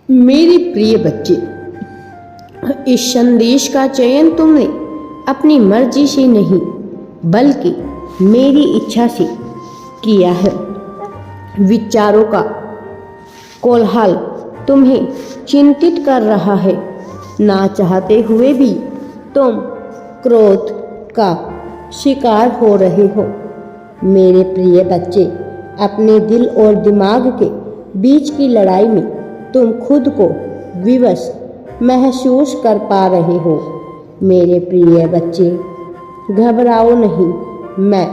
मेरे प्रिय बच्चे, इस संदेश का चयन तुमने अपनी मर्जी से नहीं बल्कि मेरी इच्छा से किया है। विचारों का कोलाहल तुम्हें चिंतित कर रहा है। ना चाहते हुए भी तुम क्रोध का शिकार हो रहे हो। मेरे प्रिय बच्चे, अपने दिल और दिमाग के बीच की लड़ाई में तुम खुद को विवश महसूस कर पा रहे हो। मेरे प्रिय बच्चे, घबराओ नहीं। मैं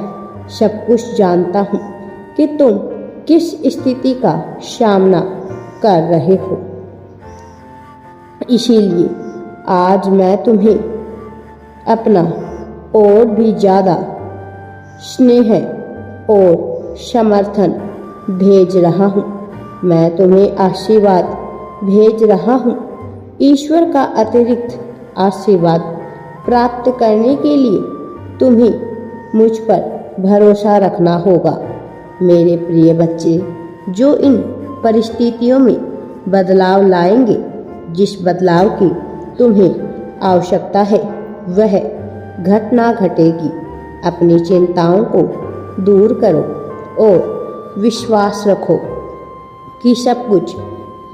सब कुछ जानता हूँ कि तुम किस स्थिति का सामना कर रहे हो। इसीलिए आज मैं तुम्हें अपना और भी ज़्यादा स्नेह और समर्थन भेज रहा हूँ। मैं तुम्हें आशीर्वाद भेज रहा हूँ। ईश्वर का अतिरिक्त आशीर्वाद प्राप्त करने के लिए तुम्हें मुझ पर भरोसा रखना होगा। मेरे प्रिय बच्चे, जो इन परिस्थितियों में बदलाव लाएंगे, जिस बदलाव की तुम्हें आवश्यकता है, वह घटना घटेगी। अपनी चिंताओं को दूर करो और विश्वास रखो कि सब कुछ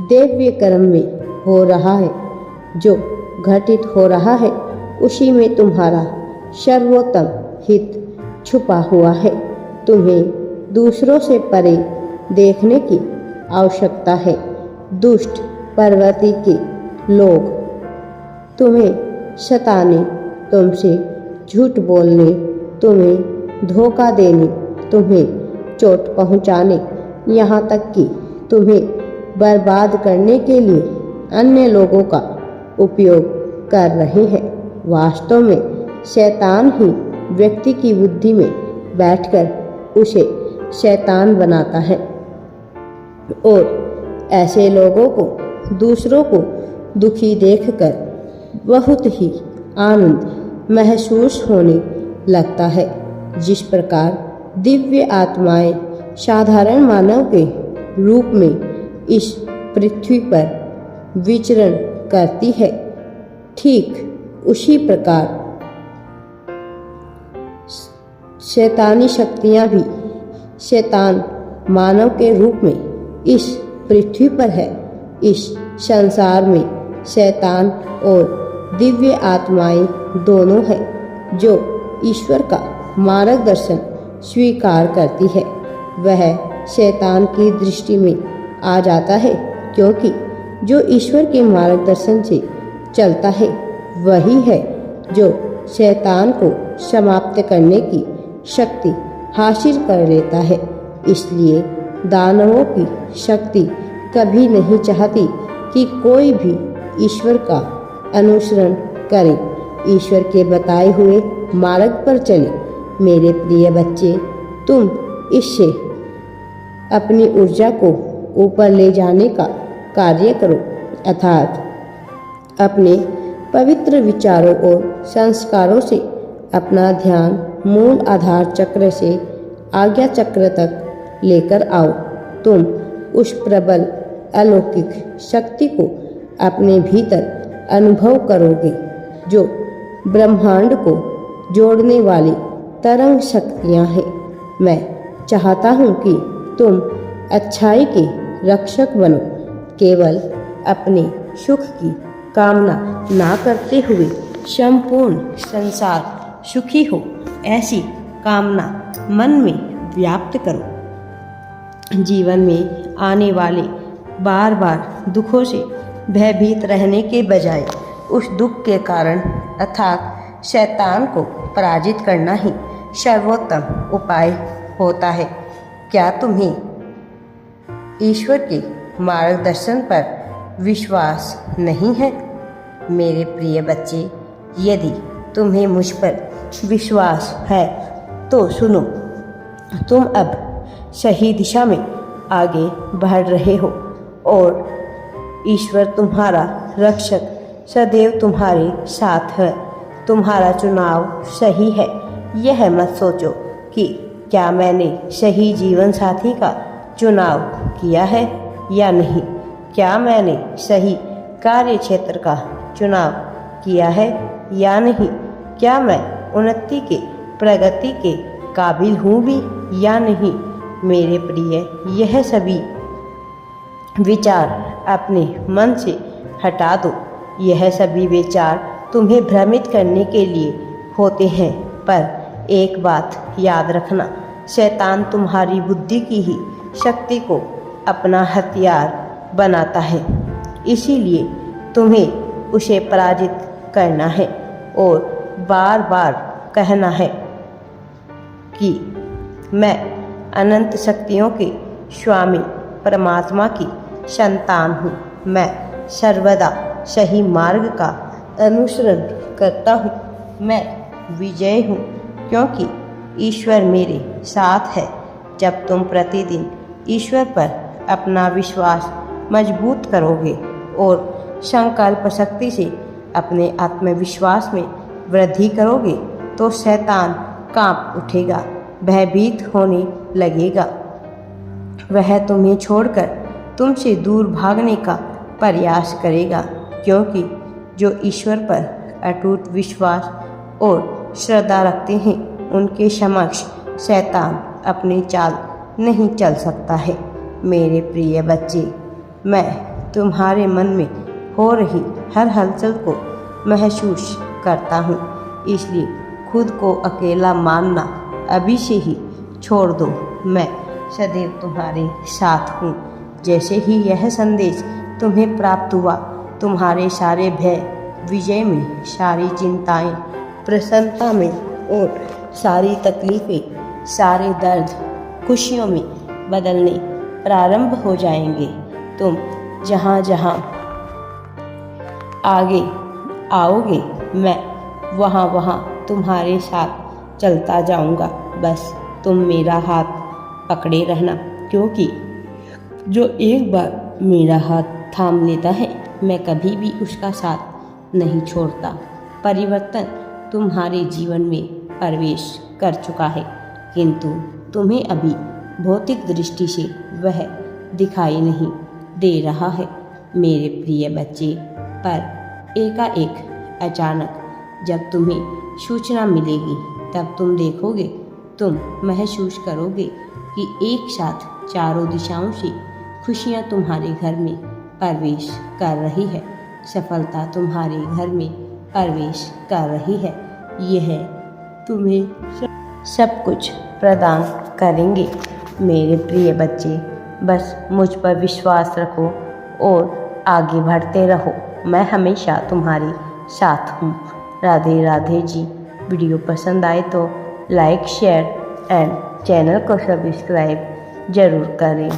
दिव्य कर्म में हो रहा है। जो घटित हो रहा है उसी में तुम्हारा सर्वोत्तम हित छुपा हुआ है। तुम्हें दूसरों से परे देखने की आवश्यकता है। दुष्ट प्रवृत्ति के लोग तुम्हें सताने, तुमसे झूठ बोलने, तुम्हें धोखा देने, तुम्हें चोट पहुंचाने, यहाँ तक कि तुम्हें बर्बाद करने के लिए अन्य लोगों का उपयोग कर रहे हैं। वास्तव में शैतान ही व्यक्ति की बुद्धि में बैठकर उसे शैतान बनाता है और ऐसे लोगों को दूसरों को दुखी देखकर बहुत ही आनंद महसूस होने लगता है। जिस प्रकार दिव्य आत्माएं साधारण मानव के रूप में इस पृथ्वी पर विचरण करती है, ठीक उसी प्रकार शैतानी शक्तियां भी शैतान मानव के रूप में इस पृथ्वी पर है। इस संसार में शैतान और दिव्य आत्माएं दोनों हैं। जो ईश्वर का मार्गदर्शन स्वीकार करती है, वह शैतान की दृष्टि में आ जाता है, क्योंकि जो ईश्वर के मार्गदर्शन से चलता है वही है जो शैतान को समाप्त करने की शक्ति हासिल कर लेता है। इसलिए दानवों की शक्ति कभी नहीं चाहती कि कोई भी ईश्वर का अनुसरण करे, ईश्वर के बताए हुए मार्ग पर चले। मेरे प्रिय बच्चे, तुम इससे अपनी ऊर्जा को ऊपर ले जाने का कार्य करो, अर्थात अपने पवित्र विचारों और संस्कारों से अपना ध्यान मूल आधार चक्र से आज्ञा चक्र तक लेकर आओ। तुम उस प्रबल अलौकिक शक्ति को अपने भीतर अनुभव करोगे जो ब्रह्मांड को जोड़ने वाली तरंग शक्तियाँ हैं। मैं चाहता हूँ कि तुम अच्छाई के रक्षक बनो, केवल अपने सुख की कामना ना करते हुए संपूर्ण संसार सुखी हो, ऐसी कामना मन में व्याप्त करो। जीवन में आने वाले बार बार दुखों से भयभीत रहने के बजाय उस दुख के कारण अर्थात शैतान को पराजित करना ही सर्वोत्तम उपाय होता है। क्या तुम्हें ईश्वर के मार्गदर्शन पर विश्वास नहीं है? मेरे प्रिय बच्चे, यदि तुम्हें मुझ पर विश्वास है तो सुनो, तुम अब सही दिशा में आगे बढ़ रहे हो और ईश्वर तुम्हारा रक्षक सदैव तुम्हारे साथ है। तुम्हारा चुनाव सही है। यह मत सोचो कि क्या मैंने सही जीवन साथी का चुनाव किया है या नहीं। क्या मैंने सही कार्य क्षेत्र का चुनाव किया है या नहीं, क्या मैं उन्नति के प्रगति के काबिल हूँ भी या नहीं। मेरे प्रिय, यह सभी विचार अपने मन से हटा दो। यह सभी विचार तुम्हें भ्रमित करने के लिए होते हैं, पर एक बात याद रखना, शैतान तुम्हारी बुद्धि की ही शक्ति को अपना हथियार बनाता है। इसीलिए तुम्हें उसे पराजित करना है और बार बार कहना है कि मैं अनंत शक्तियों के स्वामी परमात्मा की संतान हूँ। मैं सर्वदा सही मार्ग का अनुसरण करता हूँ। मैं विजय हूँ क्योंकि ईश्वर मेरे साथ है। जब तुम प्रतिदिन ईश्वर पर अपना विश्वास मजबूत करोगे और संकल्प शक्ति से अपने आत्मविश्वास में वृद्धि करोगे तो शैतान कांप उठेगा, भयभीत होने लगेगा। वह तुम्हें छोड़कर तुमसे दूर भागने का प्रयास करेगा, क्योंकि जो ईश्वर पर अटूट विश्वास और श्रद्धा रखते हैं उनके समक्ष शैतान अपनी चाल नहीं चल सकता है। मेरे प्रिय बच्चे, मैं तुम्हारे मन में हो रही हर हलचल को महसूस करता हूँ, इसलिए खुद को अकेला मानना अभी से ही छोड़ दो। मैं सदैव तुम्हारे साथ हूँ। जैसे ही यह संदेश तुम्हें प्राप्त हुआ, तुम्हारे सारे भय विजय में, सारी चिंताएं प्रसन्नता में और सारी तकलीफ़ें, सारे दर्द खुशियों में बदलने प्रारंभ हो जाएंगे। तुम जहाँ जहाँ आगे आओगे, मैं वहाँ वहाँ तुम्हारे साथ चलता जाऊँगा। बस तुम मेरा हाथ पकड़े रहना, क्योंकि जो एक बार मेरा हाथ थाम लेता है, मैं कभी भी उसका साथ नहीं छोड़ता। परिवर्तन तुम्हारे जीवन में प्रवेश कर चुका है, किंतु तुम्हें अभी भौतिक दृष्टि से वह दिखाई नहीं दे रहा है। मेरे प्रिय बच्चे, पर एकाएक अचानक जब तुम्हें सूचना मिलेगी, तब तुम देखोगे, तुम महसूस करोगे कि एक साथ चारों दिशाओं से खुशियाँ तुम्हारे घर में प्रवेश कर रही है। सफलता तुम्हारे घर में प्रवेश कर रही है। यह तुम्हें सब कुछ प्रदान करेंगे। मेरे प्रिय बच्चे, बस मुझ पर विश्वास रखो और आगे बढ़ते रहो। मैं हमेशा तुम्हारे साथ हूँ। राधे राधे जी। वीडियो पसंद आए तो लाइक, शेयर एंड चैनल को सब्सक्राइब जरूर करें।